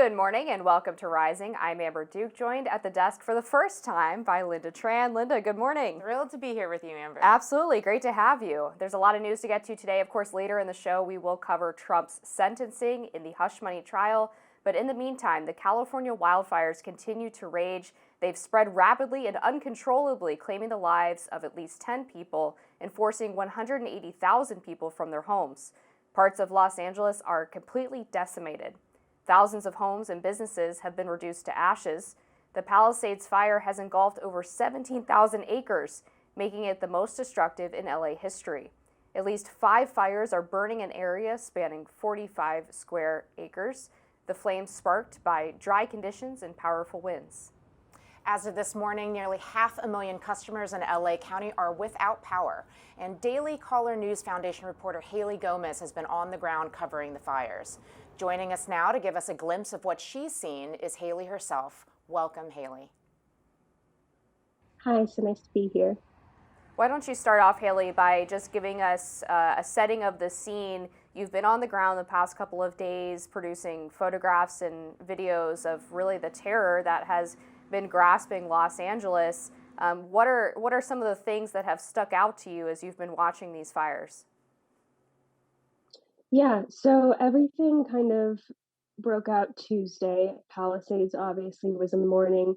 Good morning and welcome to Rising. I'm Amber Duke, joined at the desk for the first time by Lynda Tran. Lynda, good morning. Thrilled to be here with you, Amber. Absolutely, great to have you. There's a lot of news to get to today. Of course, later in the show, we will cover Trump's sentencing in the hush money trial. But in the meantime, the California wildfires continue to rage. They've spread rapidly and uncontrollably, claiming the lives of at least 10 people and forcing 180,000 people from their homes. Parts of Los Angeles are completely decimated. Thousands of homes and businesses have been reduced to ashes. The Palisades fire has engulfed over 17,000 acres, making it the most destructive in LA history. At least 5 fires are burning an area spanning 45 square acres. The flames sparked by dry conditions and powerful winds. As of this morning, nearly 500,000 customers in LA County are without power. And Daily Caller News Foundation reporter Hailey Gomez has been on the ground covering the fires. Joining us now to give us a glimpse of what she's seen is Hailey herself. Welcome, Hailey. Hi, so nice to be here. Why don't you start off, Hailey, by just giving us a setting of the scene. You've been on the ground the past couple of days producing photographs and videos of really the terror that has been grasping Los Angeles. What are some of the things that have stuck out to you as you've been watching these fires? Yeah, so everything kind of broke out Tuesday. Palisades obviously was in the morning,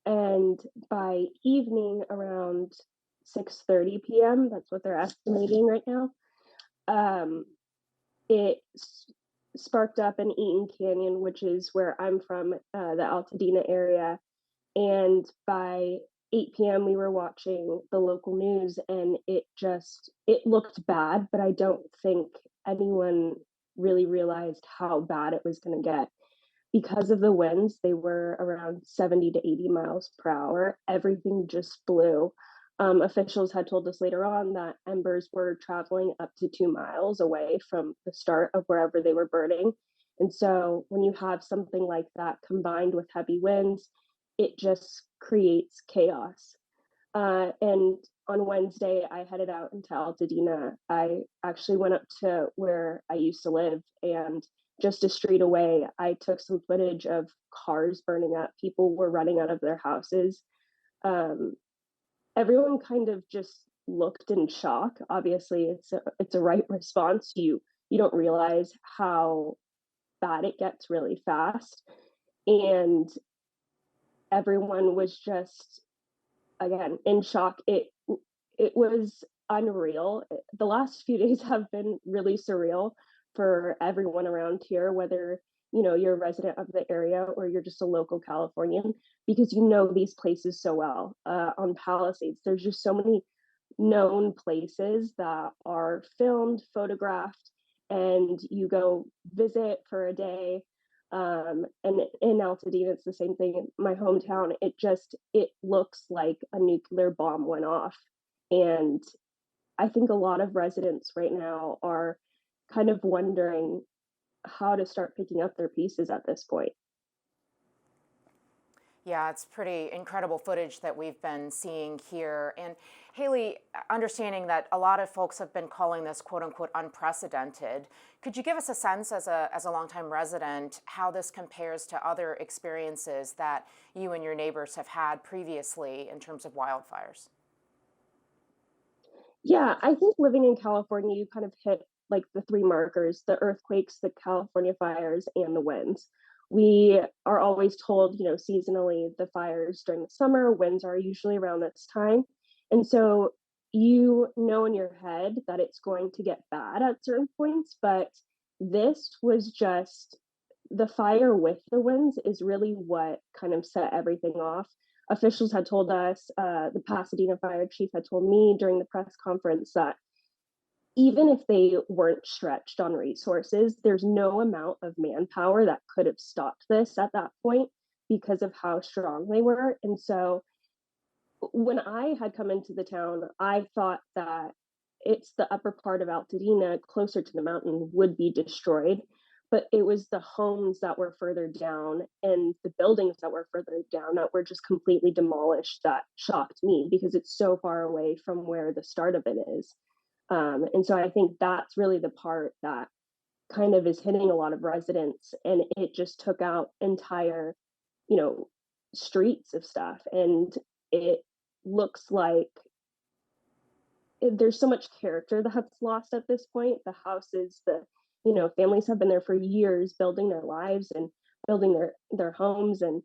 and by evening around 6:30 p.m., that's what they're estimating right now, it sparked up in Eaton Canyon, which is where I'm from, the Altadena area. And by 8 p.m., we were watching the local news, and it looked bad, but I don't think anyone really realized how bad it was going to get. Because of the winds, they were around 70 to 80 miles per hour. Everything just blew. Officials had told us later on that embers were traveling up to 2 miles away from the start of wherever they were burning. And so when you have something like that combined with heavy winds, it just creates chaos. And on Wednesday, I headed out into Altadena. I actually went up to where I used to live, and just a street away, I took some footage of cars burning up. People were running out of their houses. Everyone kind of just looked in shock. Obviously, it's a right response. You don't realize how bad it gets really fast, and everyone was just, again, in shock. It was unreal. The last few days have been really surreal for everyone around here, whether you're a resident of the area or you're just a local Californian, because these places so well. On Palisades, there's just so many known places that are filmed, photographed, and you go visit for a day. And in Altadena, it's the same thing. In my hometown, it looks like a nuclear bomb went off. And I think a lot of residents right now are kind of wondering how to start picking up their pieces at this point. Yeah, it's pretty incredible footage that we've been seeing here. And Hailey, understanding that a lot of folks have been calling this quote unquote unprecedented, could you give us a sense as a longtime resident how this compares to other experiences that you and your neighbors have had previously in terms of wildfires? Yeah, I think living in California, you kind of hit like the 3 markers: the earthquakes, the California fires, and the winds. We are always told, seasonally, the fires during the summer, winds are usually around this time. And so you know in your head that it's going to get bad at certain points, but this was just the fire with the winds is really what kind of set everything off. Officials had told us, the Pasadena fire chief had told me during the press conference that even if they weren't stretched on resources, there's no amount of manpower that could have stopped this at that point because of how strong they were. And so when I had come into the town, I thought that it's the upper part of Altadena, closer to the mountain, would be destroyed. But it was the homes that were further down and the buildings that were further down that were just completely demolished that shocked me, because it's so far away from where the start of it is. And so I think that's really the part that kind of is hitting a lot of residents, and it just took out entire, you know, streets of stuff. And it looks like there's so much character that's lost at this point. The houses, families have been there for years, building their lives and building their homes and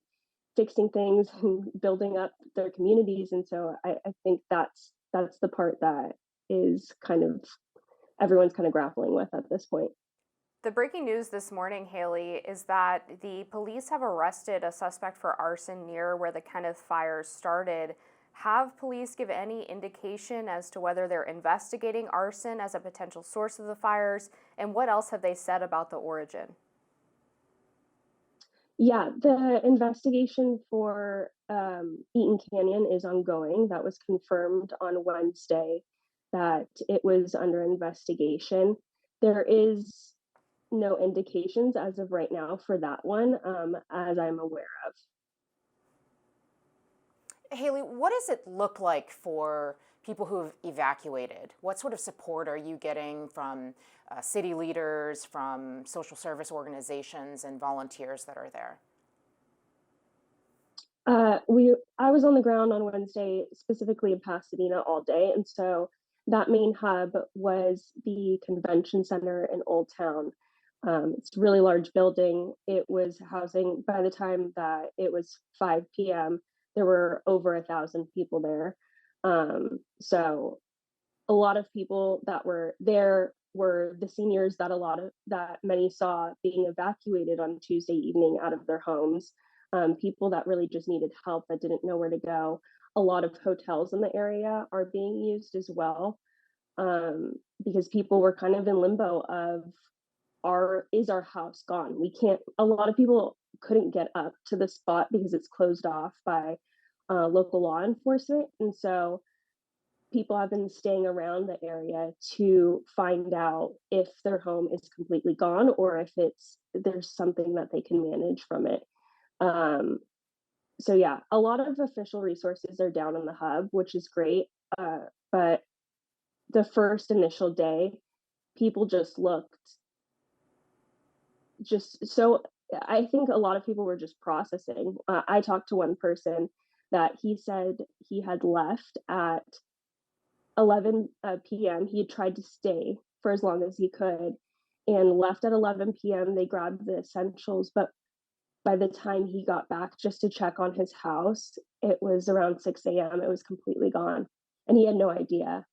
fixing things and building up their communities. And so I think that's the part that is kind of everyone's kind of grappling with at this point. The breaking news this morning, Hailey, is that the police have arrested a suspect for arson near where the Kenneth fires started. Have police give any indication as to whether they're investigating arson as a potential source of the fires? And what else have they said about the origin? Yeah, the investigation for Eaton Canyon is ongoing. That was confirmed on Wednesday that it was under investigation. There is no indications as of right now for that one, as I'm aware of. Hailey, what does it look like for people who have evacuated? What sort of support are you getting from city leaders, from social service organizations, and volunteers that are there? I was on the ground on Wednesday, specifically in Pasadena all day, and so that main hub was the convention center in Old Town. It's a really large building. It was housing, by the time that it was 5 p.m., there were over 1,000 people there. So a lot of people that were there were the seniors that many saw being evacuated on Tuesday evening out of their homes. People that really just needed help that didn't know where to go. A lot of hotels in the area are being used as well, because people were kind of in limbo of our house gone? We can't. A lot of people couldn't get up to the spot because it's closed off by local law enforcement, and so people have been staying around the area to find out if their home is completely gone or if there's something that they can manage from it. Um, so yeah, a lot of official resources are down in the hub, which is great. But the first initial day, people just looked just so. I think a lot of people were just processing. I talked to one person that he said he had left at 11 p.m. He had tried to stay for as long as he could and left at 11 p.m. They grabbed the essentials, but by the time he got back just to check on his house, it was around 6 a.m. It was completely gone, and he had no idea.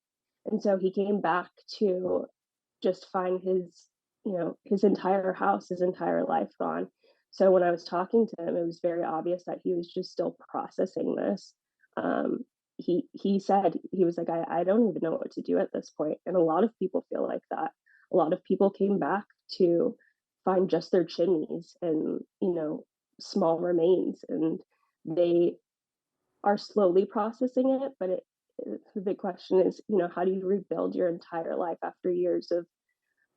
And so he came back to just find his entire house, his entire life gone. So when I was talking to him, it was very obvious that he was just still processing this. Um, he said he was like, I don't even know what to do at this point, and a lot of people feel like that. A lot of people came back to find just their chimneys and small remains, and they are slowly processing it. But the big question is, how do you rebuild your entire life after years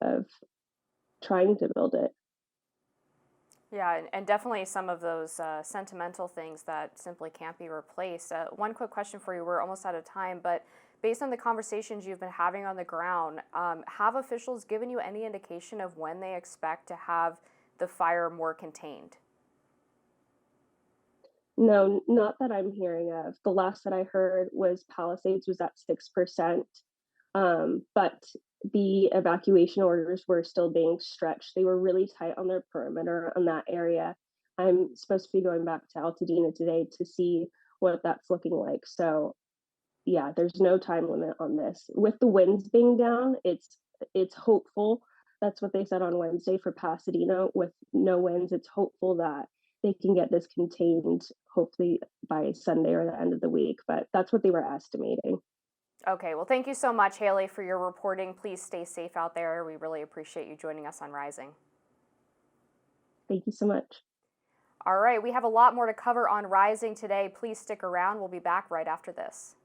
of trying to build it? Yeah, and definitely some of those sentimental things that simply can't be replaced. One quick question for you. We're almost out of time, but based on the conversations you've been having on the ground, have officials given you any indication of when they expect to have the fire more contained? No, not that I'm hearing of. The last that I heard was Palisades was at 6%, but the evacuation orders were still being stretched. They were really tight on their perimeter on that area. I'm supposed to be going back to Altadena today to see what that's looking like. So yeah, there's no time limit on this. With the winds being down, it's hopeful. That's what they said on Wednesday for Pasadena. With no winds, it's hopeful that they can get this contained hopefully by Sunday or the end of the week. But that's what they were estimating. Okay, well, thank you so much, Hailey, for your reporting. Please stay safe out there. We really appreciate you joining us on Rising. Thank you so much. All right, we have a lot more to cover on Rising today. Please stick around. We'll be back right after this.